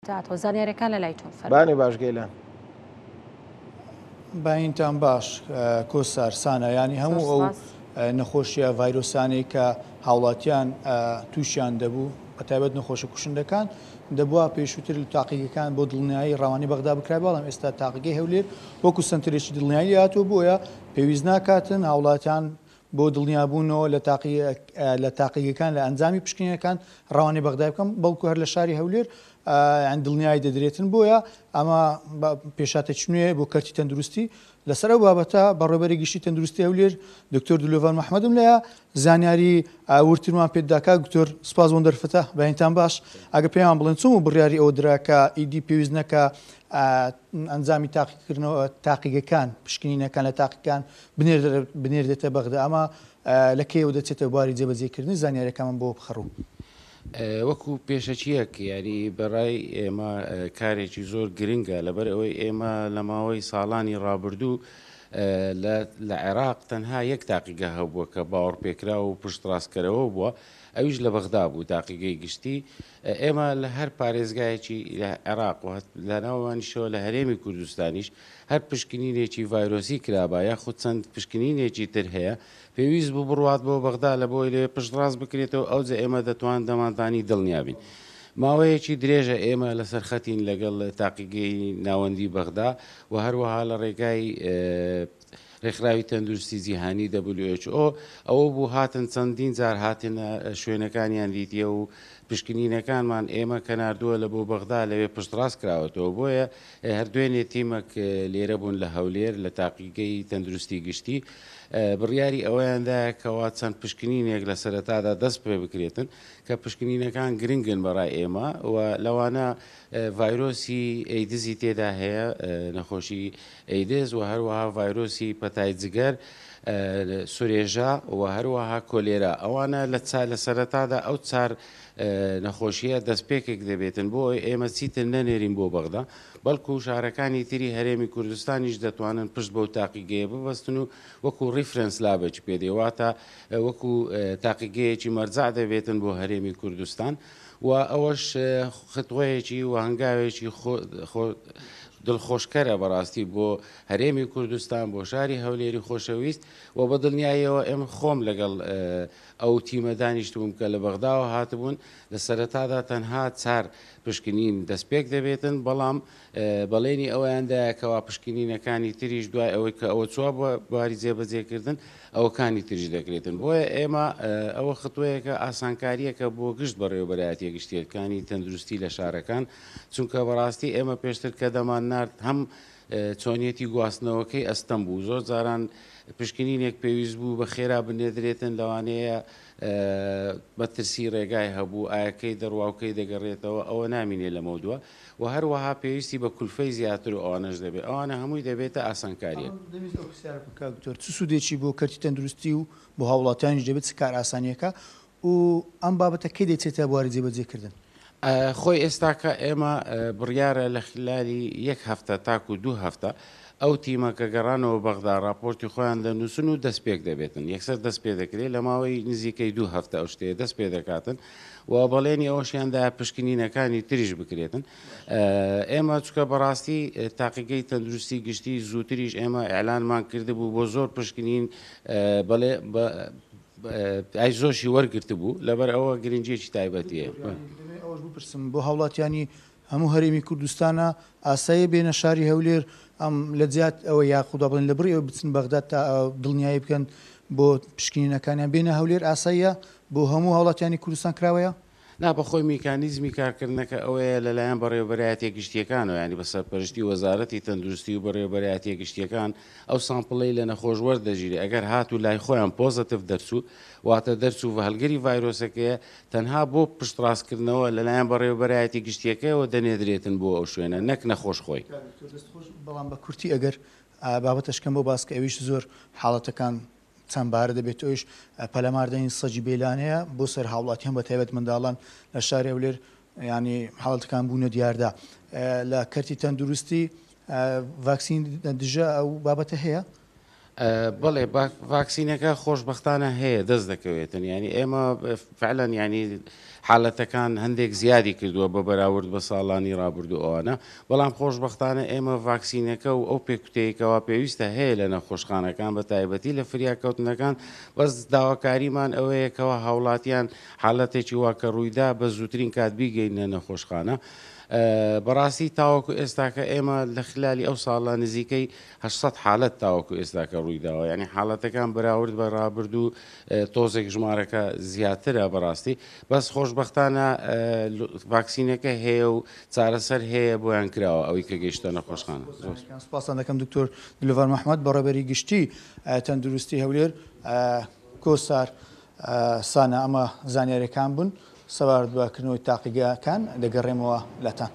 زانیاریەکان لە لایتۆ بانی باش گەیلان باینتان باش کۆسار سانە ینی هەموو ئەو نەخۆشیە ڤایرۆسانەی کە هاوڵاتیان تووشیان دەبوو بەتایبەت نەخۆشە کوشندەکان دەبووە پێشووتر لە تاقیەکان بۆ دڵنیایی ڕەوانی بەغدا بکرای بەڵام ئێستا تاقیگەی هەولێر وەکو سنتەرێکی دڵنیایی هاتووە بۆیە پێویست ناکاتن هاوڵاتیان بۆ دڵنیابوونەوە لە تاقیەکان لە ئەنجامی پشکنینەکان ڕەوانی بەغدای بکەم بەڵکو هەر لە شاری هەولێر دڵنیایی دەدرێتن بۆیە ئەمە پێشاتە چنوێ بۆ کەرتی تەندروستی لەسەر ئەو بابەتە بەڕێبەری گشتی تەندروستی هەولێر دکتۆر دلۆڤان محەممەدم لەیە زانیاری ورترمان پێداکا دکتۆر سپاس بۆ دەرفەتە باینتان باش ئەگە پێیان بڵێن چۆن و بڕیاری ئەوە دراکە ئیدی پێویست نەکە ئەنجامی تاقیکردنەوە تاقیگەکان پشکنینەکان لە تاقیەکان بنێردێتە بەغدا ئەمە لە کێوە دەچێتە بواری جێبەجێکردنی زانیاریەکانمان بۆ بخەڕوو. وەکو پێشەچیەک یاری بەڕای ئێمە کارێکی زۆر گرنگە لەبەر ئەوەی ئێمە لە ماوەی ساڵانی ڕابردوو لە عێراق تەنها یەک تاقیگە هەبووە کە باوەڕپێکرا و پشتڕاستکەرەوە بووە ئەویش لە بەغدا بوو تاقیگەی گشتی ئێمە لە هەر پارێزگایەکی لە عێراق و لە ناوانیشەوە لە هەرێمی کوردستانیش هەر پشکنینێکی ڤایرۆسی کرابە یاخود چەند پشکنینێکی تر هەیە پێویست بوو بڕوات بۆ بەغدا لە بۆی لێ پشتڕاست بکرێتەوە ئەوجە ئێمە دەتوان دەمانتانی دڵنیابین. ماوەیەکی درێژە ئێمە لەسەر خەتین لەگەڵ تاقیگەی ناوەندی بەغدا و هەروەها لە ڕێگای ڕێکخراوی تەندروستی جیهانی WHO ئەوە بوو هاتن چەندین جار هاتنە شوێنەکانیان دیتیە و پشکنینەکانمان ئێمە کە نردووە لە بۆ بەغدا لەوێ پشتڕاست کراوەتەوە بۆیە هەردوێنێ تیمەک لێرە بوون لە هەولێر لە تاقیگەی تەندروستی گشتی بڕیاری ئەوەیاندایە کەوا چەند پشکنینێک لە سەرەتادا دەست پێ بکرێتن کە پشکنینەکان گرنگن بەڕای ئێمە و لەوانە ڤایرۆسی ئەیدزی تێدا هەیە نەخۆشی ئەیدز و هەروەها ڤایرۆسی پەتای جگەر سورێژە و هەروەها کۆلێرا ئەوانە لە سەرەتادا ئەو چار نەخۆشیە دەستپێکێک دەبێتن بۆ ئێمە چیتر نەنێرین بۆ بەغدا بەڵکو شارەکانی تری هەرێمی کوردستانیش دەتوانن پشت بەو تاقیگەیە ببەستن و وەکو ڕیفرەنس لابێکی پێدێواتە وەکو تاقیگەیەکی مەرجع دەبێتن بۆ هەرێمی کوردستان و ئەوەش خطوەیەکی و هەنگاوێکی دڵخۆشکەرە بەڕاستی بۆ هەرێمی کوردستان بۆ شاری هەولێری خۆشەویست و بە دڵنیاییەوە ئێمە خۆم لەگەڵ ئەو تیمە دانیشتبووم کە لە بەغداوە هاتبوون لە سەرەتادا تەنها چار پشکنین دەستپێک دەبێتن بەڵام بەڵێنی ئەوەیاندایەکەوا پشکنینەکانی تریش دوای ئەوەی کە ئەوە چوە بۆ باری جێبەجێکردن ئەوەکانی تریش دەکرێتن بۆیە ئێمە ئەوە خطوەیەکە ئاسانکاریەکە بۆ گشت بەڕێوەبەرایەتیە گشتیەکانی تەندروستی لە شارەکان چونکە بەڕاستی ئێمە پێشتر کە دەمان نارد هەم چۆنیەتی گواستنەوەکەی ئەستەم بوو زۆر جاران پشکنینێک پێویست بوو بە خێرا بنێدرێتن لەوانەیە بەترسی ڕێگای هەبوو ئاەکەی دەڕواوکەی دەگەڕێتەوە ئەوە نامینێ لە مەودووە و هەروەها پێویستی بە کولفەی زیاتر و ئەوانەش دەبێت ئەوانە هەمووی دەبێتە ئاسانکاریە. چ سوودێکی بۆ کەرتی تەندروستی و بۆ هاوڵاتیانیش دەبێت چ کار ئاسانیەکە و ئەم بابەتە کەی دەچێتە بواری جێبەجێکردن. خۆی ئێستاکە ئێمە بڕیارە لە خلالی یەک هەفتە تاکو و 2 هەفتە ئەو تیمە کە گەڕانەوە بەغدا راپۆرتی خۆیان دەنووسن و دەست پێک دەبێتن یەکسەر دەست پێ دەکرێت لە ماوەی نزیکەی 2 هەفتە ئەو شتەیە دەست پێ دەکاتن و بەڵێنی ئەوەشیاندا پشکنینەکانی تریش بکرێتن ئێمە چکە بەڕاستی تاقیگەی تەندروستی گشتی زووتریش ئێمە ئەعلانمان کردبوو بۆ زۆر پشکنین بەڵێ ئای زۆشی وەرگرت بوو لەبەر ئەوە گرنجێکی تایبەتیە. ئەوەش بپرسم بۆ هاوڵاتیانی هەموو هەرێمی کوردستانە ئاسایە بێنە شاری هەولێر ئەم لە جیات ئەوە یاخودا بڵێن لە بڕی ئەوە بچن بەغدا تا دڵنیایی بکەن بۆ پشکنینەکانیان بێنە هەولێر ئاساییە بۆ هەموو هاوڵاتیانی کوردستان کراوەیە؟ نا بەخۆی میکانیزمی کارکردنەکە ئەوەیە لەلایەن بەڕێوەبەرایەتیە گشتیەکانەوە ینی بە سەرپەرشتی وەزارەتی تەندروستی و بەڕێوەبەرایەتیە گشتیەکان ئەو سامپڵەی لە نەخۆشوەر دەژیری ئەگەر هات و لای خۆیان پۆزتیڤ دەرچوو واتە دەرچوو بە هەلگەری ڤایرۆسەکەیە تەنها بۆ پشتڕاستکردنەوە لەلایەن بەڕێوەبەرایەتی گشتیەکەیەوە دەنێدرێتن بۆ ئەو شوێنە نەک نەخۆش خۆی. بەڵام بە کورتی ئەگەر بابەتەشکەم بۆ باسکە ئەویش زۆر حاڵەتەکان چەند بارە دەبێت ئەوش پەلەماردەین سەجی بێلانەیە بۆ سەر هاوڵاتیان بە تایبەت منداڵان لە شاری هەولێر ینی حاڵەتەکان بوونە دیاردا لە کەرتی تەندروستی ڤاکسین دژە ئەو بابەتە هەیە؟ بەڵێ ڤاکسینەکە خۆشببختانە هەیە دەست دەکەوێتن ینی ئێمە فعلەن ینی حاڵەتەکان هەندێک زیادی کردووە بە بەراورد بە ساڵانی ڕابردوو ئەوانە بەڵام خۆشببختانە ئێمە ڤاکسینەکە و ئەو پێکوتەیەکەوە پێویستە هەیە لە نەخۆشخانەکان بە تایبەتی لە فریاکەوتنەکان بەس داواکاریمان ئەوەیەکەوە هاوڵاتیان حاڵەتێکی واکە ڕوویدا بە زووترین کات بیگەینە نەخۆشخانە. بەڕاستی تاوەکو ئێستاکە ئێمە لە خلالی ئەو ساڵە نزیکەی 800 حالەت تاوەکو ئێستاکە ڕوویداوە ینی حاڵەتەکان بەراورد بە ڕابردوو تۆزێک ژمارەکە زیاترە بەڕاستی بەس خۆشببختانە ڤاکسینەکە هەیە و چارەسەر هەیە بۆیان کراوە ئەوەی کە گەیشتە نەخۆشخانە. سپاسان دەکەم دکتۆر دلۆڤەر محەممەد بەڕێبەری گشتی تەندروستی هەولێر کۆسار سانە ئەمە زانیاریەکان بوون سەبارەت بەکردنەوەی تاقیگاکان دەگەڕێمەوە لەتان.